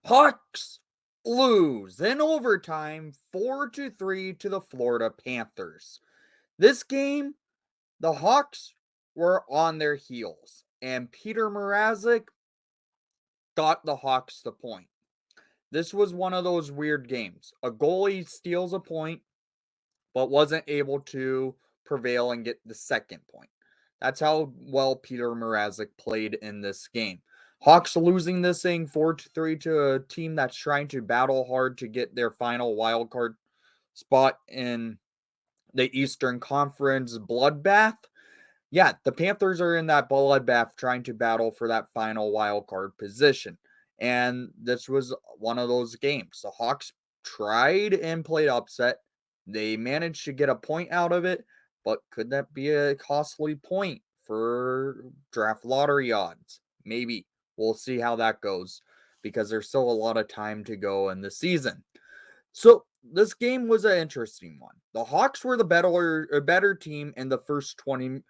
Hawks lose in overtime 4-3 to the Florida Panthers. This game, the Hawks were on their heels, and Peter Mrazek got the Hawks the point. This was one of those weird games. A goalie steals a point, but wasn't able to prevail and get the second point. That's how well Peter Mrazek played in this game. Hawks losing this thing 4-3 to a team that's trying to battle hard to get their final wild card spot in the Eastern Conference bloodbath. Yeah, the Panthers are in that bloodbath trying to battle for that final wild card position. And this was one of those games. The Hawks tried and played upset. They managed to get a point out of it, but could that be a costly point for draft lottery odds? Maybe. We'll see how that goes because there's still a lot of time to go in the season. So this game was an interesting one. The Hawks were the better team in the first 22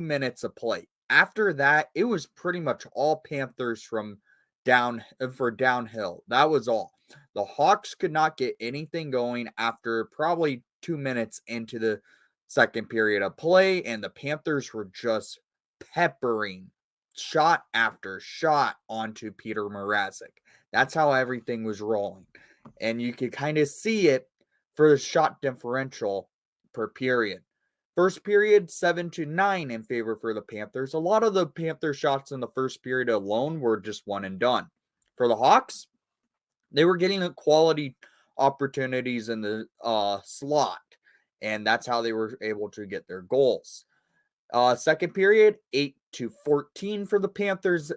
minutes of play. After that, it was pretty much all Panthers from downhill. That was all. The Hawks could not get anything going after probably 2 minutes into the second period of play, and the Panthers were just peppering shot after shot onto Peter Mrazek. That's how everything was rolling. And you could kind of see it for the shot differential per period. First period, 7-9 in favor for the Panthers. A lot of the Panther shots in the first period alone were just one and done. For the Hawks, they were getting quality opportunities in the slot, and that's how they were able to get their goals. Second period, 8-14 for the Panthers,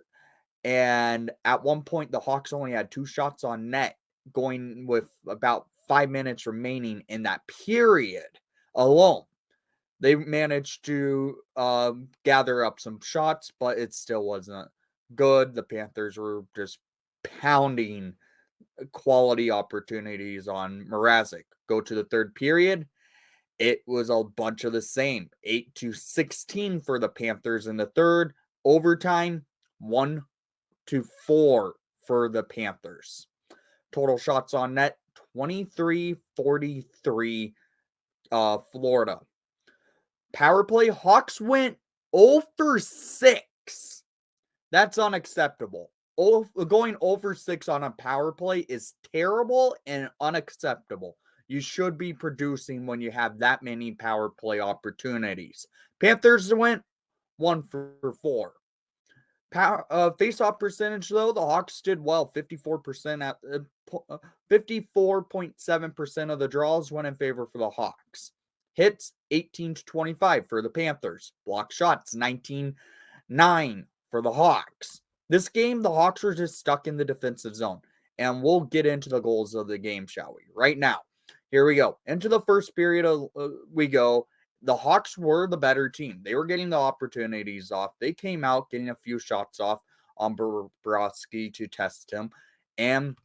and at one point, the Hawks only had 2 shots on net, going with about 5 minutes remaining in that period alone. They managed to gather up some shots, but it still wasn't good. The Panthers were just pounding quality opportunities on Mrazek. Go to the third period. It was a bunch of the same. 8-16 for the Panthers in the third. Overtime, 1-4 for the Panthers. Total shots on net, 23-43 Florida. Power play, Hawks went 0 for 6. That's unacceptable. Going 0 for 6 on a power play is terrible and unacceptable. You should be producing when you have that many power play opportunities. Panthers went 1 for 4. Face-off percentage, though, the Hawks did well. 54.7% of the draws went in favor for the Hawks. Hits, 18-25 for the Panthers. Block shots, 19-9 for the Hawks. This game, the Hawks were just stuck in the defensive zone. And we'll get into the goals of the game, shall we? Right now, here we go. Into the first period we go. The Hawks were the better team. They were getting the opportunities off. They came out getting a few shots off on Bobrovsky to test him. And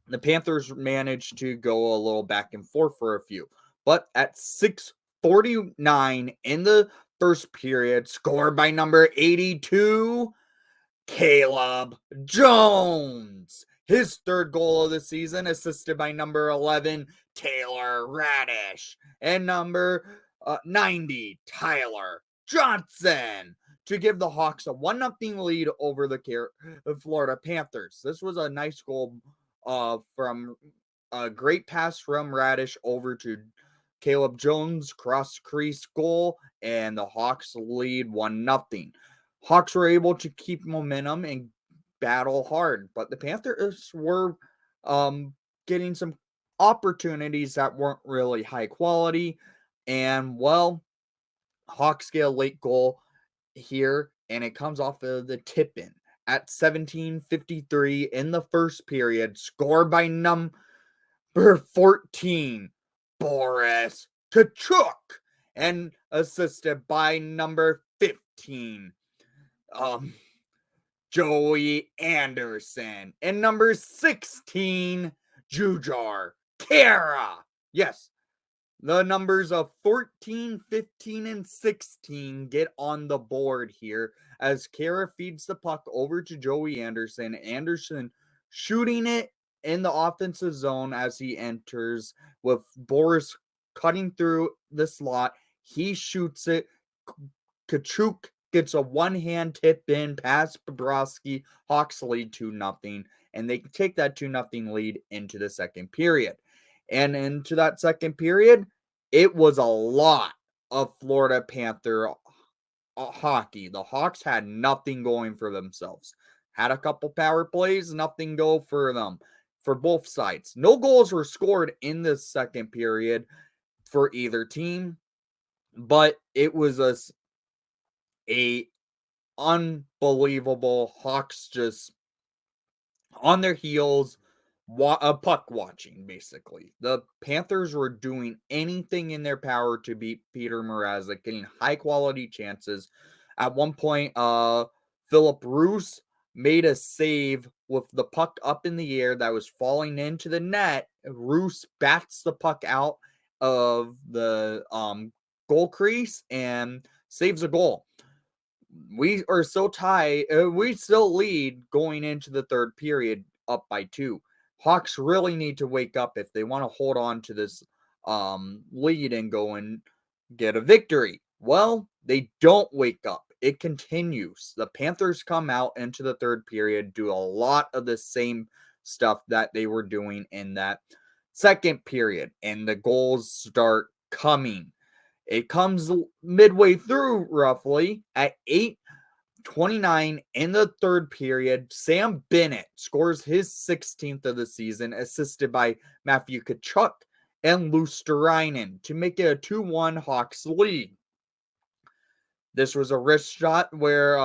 the Panthers managed to go a little back and forth for a few. But at 6:49 in the first period, scored by number 82, Caleb Jones. His third goal of the season, assisted by number 11, Taylor Radish. And number 90, Tyler Johnson, to give the Hawks a 1-0 lead over the Florida Panthers. This was a nice goal from a great pass from Radish over to Caleb Jones, cross crease goal, and the Hawks lead 1-0. Hawks were able to keep momentum and battle hard, but the Panthers were getting some opportunities that weren't really high quality. And, well, Hawks get a late goal here, and it comes off of the tip-in at 17:53 in the first period, scored by number 14, Boris Tkachuk, and assisted by number 15, Joey Anderson, and number 16, Jujhar Khaira. Yes, the numbers of 14, 15, and 16 get on the board here as Kara feeds the puck over to Joey Anderson. Anderson shooting it in the offensive zone as he enters, with Boris cutting through the slot. He shoots it. Kachuk gets a one-hand tip in past Bobrovsky. Hawks lead 2-0, and they take that 2-0 lead into the second period. And into that second period, it was a lot of Florida Panther hockey. The Hawks had nothing going for themselves. Had a couple power plays, nothing go for them for both sides. No goals were scored in the second period for either team, but it was a unbelievable Hawks just on their heels, puck watching, basically. The Panthers were doing anything in their power to beat Peter Mrazek, getting high-quality chances. At one point, Philip Roos made a save with the puck up in the air that was falling into the net. Roos bats the puck out of the goal crease and saves a goal. We are so tied. We still lead going into the third period, up by 2. Hawks really need to wake up if they want to hold on to this lead and go and get a victory. Well, they don't wake up. It continues. The Panthers come out into the third period, do a lot of the same stuff that they were doing in that second period, and the goals start coming. It comes midway through, roughly at 8:29 in the third period. Sam Bennett scores his 16th of the season, assisted by Matthew Tkachuk and Luosterainen to make it a 2-1 Hawks lead. This was a wrist shot where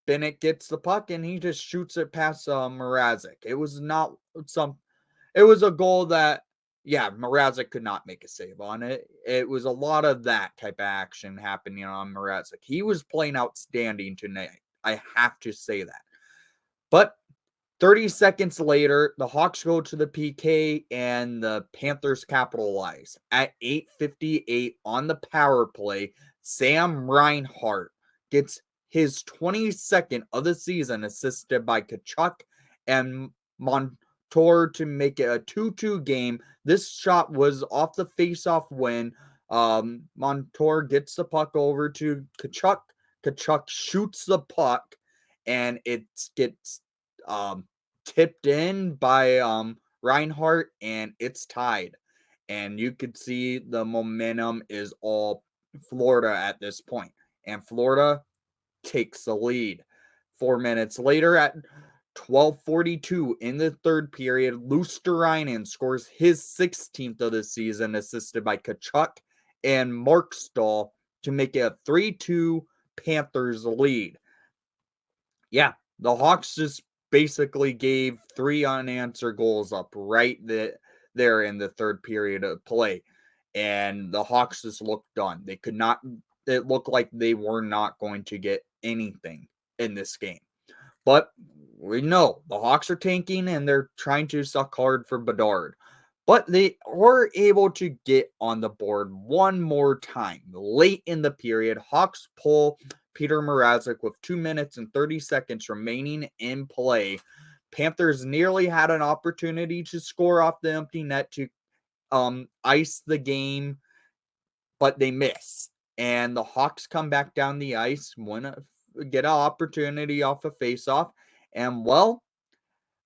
Bennett gets the puck and he just shoots it past Mrazek. It was not some. It was a goal that, yeah, Mrazek could not make a save on it. It was a lot of that type of action happening on Mrazek. He was playing outstanding tonight. I have to say that. But 30 seconds later, the Hawks go to the PK and the Panthers capitalize. At 8:58 on the power play, Sam Reinhart gets his 22nd of the season, assisted by Tkachuk and Montour to make it a 2-2 game. This shot was off the face-off win. Montour gets the puck over to Tkachuk. Tkachuk shoots the puck, and it gets tipped in by Reinhart, and it's tied. And you could see the momentum is all Florida at this point. And Florida takes the lead. 4 minutes later, at 12:42 in the third period, Luosterainen scores his 16th of the season, assisted by Tkachuk and Mark Stahl to make it a 3-2 Panthers lead. Yeah, the Hawks just basically gave 3 unanswered goals up right there in the third period of play. And the Hawks just looked done. They could not, it looked like they were not going to get anything in this game. But we know the Hawks are tanking and they're trying to suck hard for Bedard. But they were able to get on the board one more time. Late in the period, Hawks pull Peter Mrazek with 2 minutes and 30 seconds remaining in play. Panthers nearly had an opportunity to score off the empty net to ice the game, but they miss. And the Hawks come back down the ice, get an opportunity off a face-off, and well,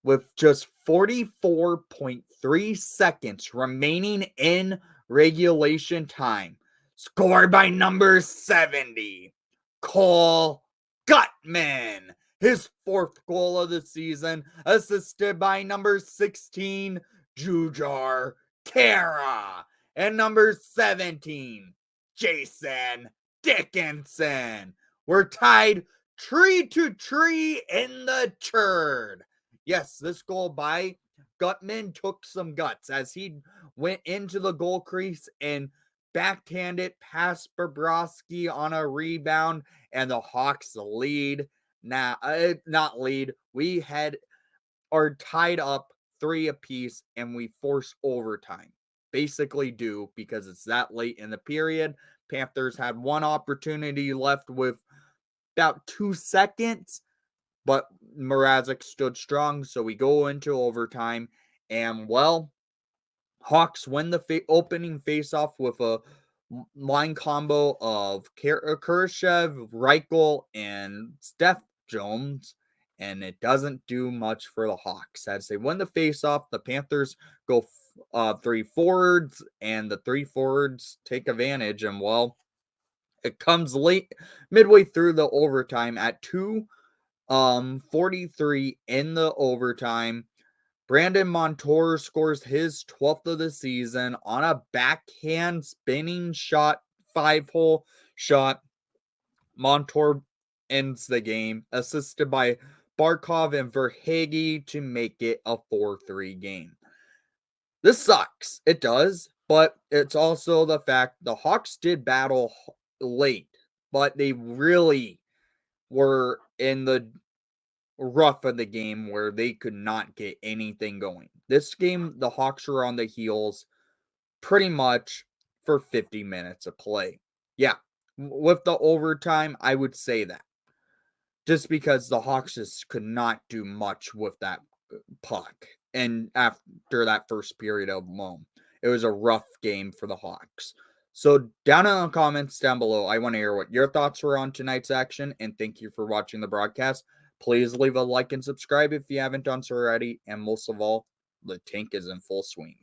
with just 44.3 seconds remaining in regulation time, scored by number 70, Cole Gutman. His 4th goal of the season, assisted by number 16, Jujhar Khaira, and number 17, Jason Dickinson. We're tied tree to tree in the churd. Yes, this goal by Gutman took some guts as he went into the goal crease and backhanded past Bobrovsky on a rebound, and the Hawks lead. Now, not lead. We are tied up 3 apiece, and we force overtime. Basically do, because it's that late in the period. Panthers had one opportunity left with about 2 seconds, but Mrazek stood strong, so we go into overtime, and, well, Hawks win the opening faceoff with a line combo of Kurashev, Reichel, and Steph Jones, and it doesn't do much for the Hawks. As they win the faceoff, the Panthers go 3 forwards, and the 3 forwards take advantage, and, well, it comes late, midway through the overtime at 2:43 in the overtime. Brandon Montour scores his 12th of the season on a backhand spinning shot, 5-hole shot. Montour ends the game, assisted by Barkov and Verhaeghe to make it a 4-3 game. This sucks. It does, but it's also the fact the Hawks did battle late, but they really were in the rough of the game where they could not get anything going. This game, the Hawks were on the heels pretty much for 50 minutes of play. Yeah, with the overtime, I would say that. Just because the Hawks just could not do much with that puck. And after that first period alone, it was a rough game for the Hawks. So down in the comments down below, I want to hear what your thoughts were on tonight's action, and thank you for watching the broadcast. Please leave a like and subscribe if you haven't done so already, and most of all, the tank is in full swing.